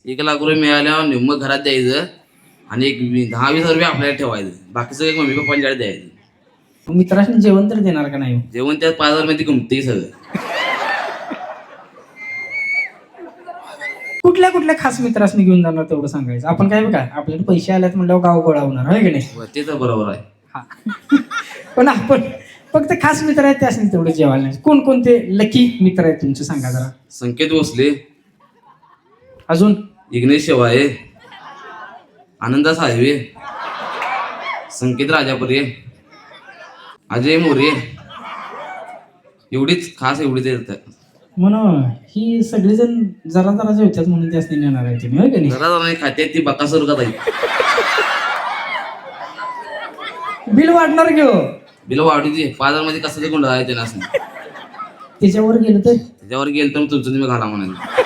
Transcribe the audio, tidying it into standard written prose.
1,00,000 मिळाल्यावर निम्म घरात द्यायचं आणि एक 10-20 रुपये आपल्याला ठेवायचं. बाकी सगळं मम्मी पप्पांच्याकडे द्यायचं. मित्रांनी जेवण तर देणार का नाही? जेवण त्यात 5,000 मध्ये गमते सगळं. कुठल्या कुठल्या खास मित्रांनी घेऊन जाणार तेवढं सांगायचं. आपण काय बघा आपल्याला पैसे आल्यात म्हणल्यावर गाव गोळा होणार आहे की नाही? ते तर बरोबर आहे. हा. पण आपण फक्त खास मित्र आहेत त्यासनी तेवढं जेवायला नाही. कोणकोणते लकी मित्र आहेत तुमचे सांगा जरा. संकेत भोसले, अजून इग्नेश शेवाळे, आनंदा साळवे, संकेत राजापुरे, अजय मोरे, एवढीच खास एवढीच येतात. म्हणून ही सगळेजण जरा जरा जेवतात म्हणून त्यासनी नेणार आहे तुम्ही होय की नाही? जरा जरा खात्यात ती बकासूर का ताई. बिल वाढणार घेऊ बिल वाढू दे. 5,000 मध्ये कसं ते गुंड आहे त्यांना. त्याच्यावर गेलं तर त्याच्यावर गेलं तर तुमचं तुम्ही घाला म्हणाले.